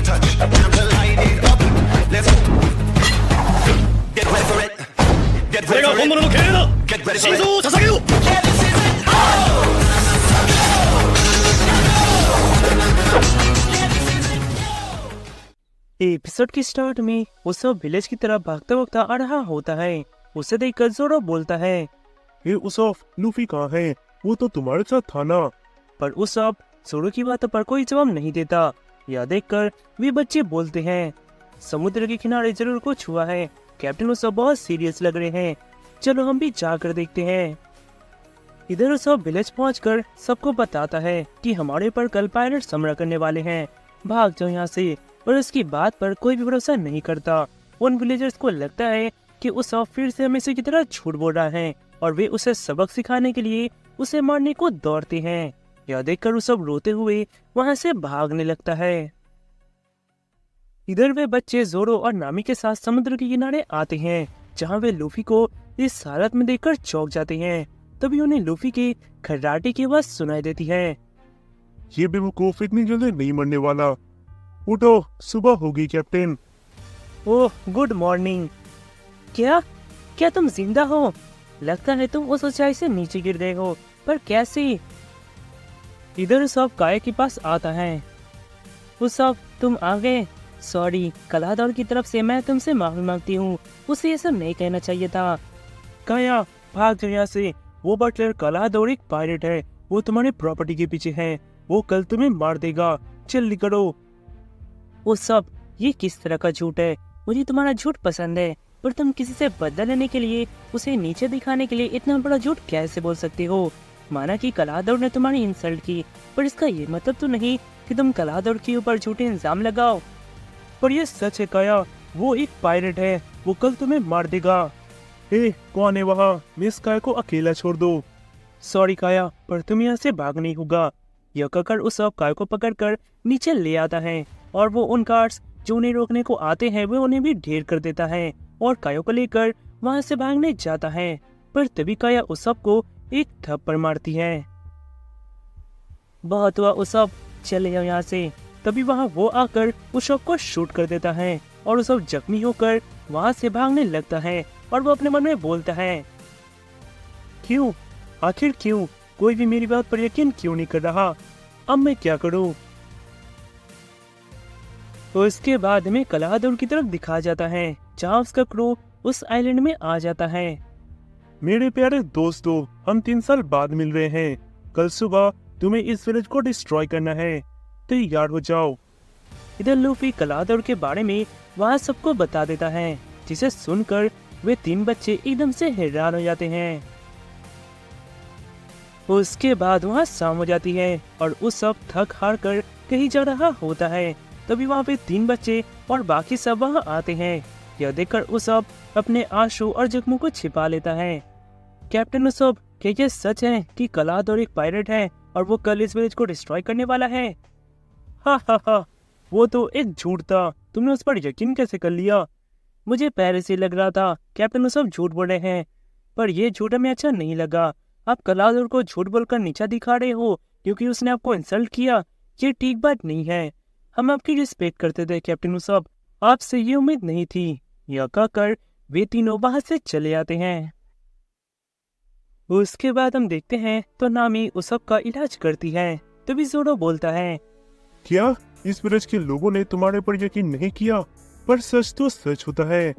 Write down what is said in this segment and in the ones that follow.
touch. Time to light it up. Let's go. Get ready for it. Get これ ready が for 本 it. 物の敬礼だ Get ready 心 for 臓 it. を捧げよう Yeah, this is it. Oh! Episode के start में वो सब village की तरफ भागता भागता आ रहा होता है। उसे देखकर जोरो बोलता है, हे उसफ, लूफी कहाँ है? वो तो तुम्हारे साथ था ना। पर उसब जोरो की बातों पर कोई जवाब नहीं देता। यह देखकर वे बच्चे बोलते हैं, समुद्र के किनारे जरूर कुछ हुआ है। कैप्टन उसब बहुत सीरियस लग रहे हैं, चलो हम भी जाकर देखते हैं। इधर उसब विलेज पहुंचकर सबको बताता है कि हमारे पर कल पायरेट्स हमला करने वाले हैं, भाग जाओ यहाँ से। पर उसकी बात पर कोई भी भरोसा नहीं करता। उन विलेजर्स को लगता है कि उसब फिर से हमेशा की तरह झूठ बोल रहा है और वे उसे सबक सिखाने के लिए उसे मारने को दौड़ते हैं। यह देखकर उसब रोते हुए वहां से भागने लगता है। इधर वे बच्चे जोरो और नामी के साथ समुद्र के किनारे आते हैं, जहां वे लूफी को इस हालत में देखकर चौंक जाते हैं। तभी उन्हें लूफी की खर्राटे की आवाज सुनाई देती है। ये बेवकूफ इतनी जल्दी नहीं मरने वाला। उठो, सुबह होगी कैप्टन। ओह, गुड मॉर्निंग। क्या क्या तुम जिंदा हो? लगता है तुम उस ऊंचाई से नीचे गिर गए हो, पर कैसे? इधर सब काया के पास आता है। उस सब तुम आ गए। सॉरी, कलादौर की तरफ से मैं तुमसे माफी मांगती हूँ, उसे ये सब नहीं कहना चाहिए था। काया, भाग जाओ यहाँ से। वो बटलर कलादौर एक पायरेट है, वो तुम्हारी प्रॉपर्टी के पीछे है, वो कल तुम्हें मार देगा। जल्दी करो। वो सब ये किस तरह का झूठ है? मुझे तुम्हारा झूठ पसंद है, पर तुम किसी से बदला लेने के लिए, उसे नीचे दिखाने के लिए इतना बड़ा झूठ कैसे बोल सकते हो? माना कि कलादौर ने तुम्हारी इंसल्ट की, पर इसका ये मतलब तो नहीं कि तुम कलादौर के ऊपर झूठे इल्जाम लगाओ। पर ये सच है काया, वो एक पायरेट है, वो कल तुम्हें मार देगा। ए, कौन है वहाँ? मिस काय को अकेला छोड़ दो। सॉरी काया, पर तुम यहाँ से भाग नहीं होगा। यह कहकर उस सब काय को पकड़कर नीचे ले आता है और वो उन गार्ड्स जो उन्हें रोकने को आते हैं वे उन्हें भी ढेर कर देता है और काया को लेकर वहां से भागने जाता है। पर तभी काया उस सब को एक थप्पड़ मारती है। बहुत हुआ उस सब, चले जाओ यहाँ से। तभी वहां वो आकर उस सब को शूट कर देता है और उस सब जख्मी होकर वहां से भागने लगता है और वो अपने मन में बोलता है, क्यों, आखिर क्यों? कोई भी मेरी बात पर यकीन क्यों नहीं कर रहा? अब मैं क्या करूं? तो इसके बाद में कलादौर की तरफ दिखाया जाता है, जहां उसका क्रू उस आइलैंड में आ जाता है। मेरे प्यारे दोस्तों, हम 3 साल बाद मिल रहे हैं। कल सुबह तुम्हें इस विलेज को डिस्ट्रॉय करना है, तैयार हो जाओ। इधर लूफी कलादौर के बारे में वहां सबको बता देता है, जिसे सुनकर वे 3 बच्चे एकदम से हैरान हो जाते हैं। उसके बाद वहां शाम हो जाती है और उस सब थक हार कर कहीं जा रहा होता है। तभी वहाँ पे 3 बच्चे और बाकी सब वहाँ आते हैं। यह देखकर उसब अपने आंसू और जख्मों को छिपा लेता है। कैप्टन उसब, क्या ये सच है कि कलादौर एक पायरेट है और वो कल इस विलेज को डिस्ट्रॉय करने वाला है? हा हा हा, वो तो एक झूठ था, तुमने उस पर यकीन कैसे कर लिया? मुझे पहले से लग रहा था कैप्टन उसब झूठ बोल रहे हैं, पर ये झूठ हमें अच्छा नहीं लगा। आप कलादौर को झूठ बोलकर नीचा दिखा रहे हो क्योंकि उसने आपको इंसल्ट किया, ये ठीक बात नहीं है। हम आपकी रिस्पेक्ट करते थे कैप्टन उसब, आपसे ये उम्मीद नहीं थी। यह कहकर वे तीनों वहां से चले आते हैं। उसके बाद हम देखते हैं तो नामी उसब का इलाज करती है। तभी जोरो बोलता है, क्या इस विलेज के लोगों ने तुम्हारे पर यकीन नहीं किया? पर सच तो सच होता है।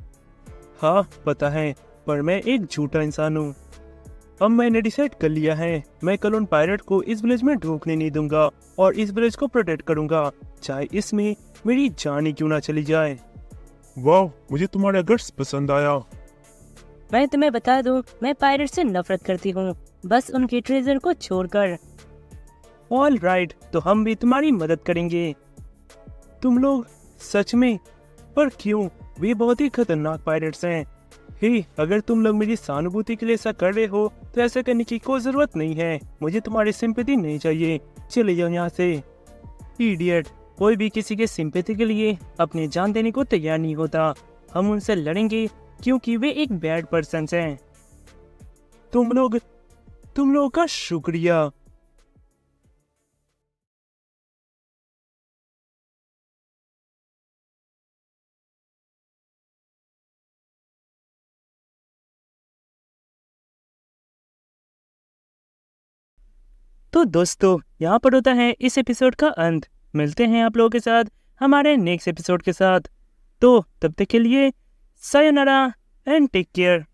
हाँ पता है, पर मैं एक झूठा इंसान हूँ। अब मैंने डिसाइड कर लिया है, मैं कल उन पायरेट को इस विलेज में ढूंढने नहीं दूंगा और इस विलेज को प्रोटेक्ट करूंगा, चाहे इसमें मेरी जान ही क्यों ना चली जाए। वाह, मुझे तुम्हारा गट्स पसंद आया। मैं तुम्हें बता दूं, मैं पायरेट से नफरत करती हूँ, बस उनके ट्रेजर को छोड़कर। ऑल राइट, तो हम भी तुम्हारी मदद करेंगे। तुम लोग सच में? पर क्यों? वे बहुत ही खतरनाक पायरेट्स हैं। हे, अगर तुम लोग मेरी सहानुभूति के लिए ऐसा कर रहे हो तो ऐसा करने की कोई जरूरत नहीं है। मुझे तुम्हारी सिंपैथी नहीं चाहिए, चले जाओ यहाँ से। इडियट, कोई भी किसी के सिंपैथी के लिए अपनी जान देने को तैयार नहीं होता। हम उनसे लड़ेंगे क्योंकि वे एक बैड पर्सन हैं। तुम लोगों का शुक्रिया। तो दोस्तों यहाँ पर होता है इस एपिसोड का अंत। मिलते हैं आप लोगों के साथ हमारे नेक्स्ट एपिसोड के साथ। तो तब तक के लिए सायोनारा एंड टेक केयर।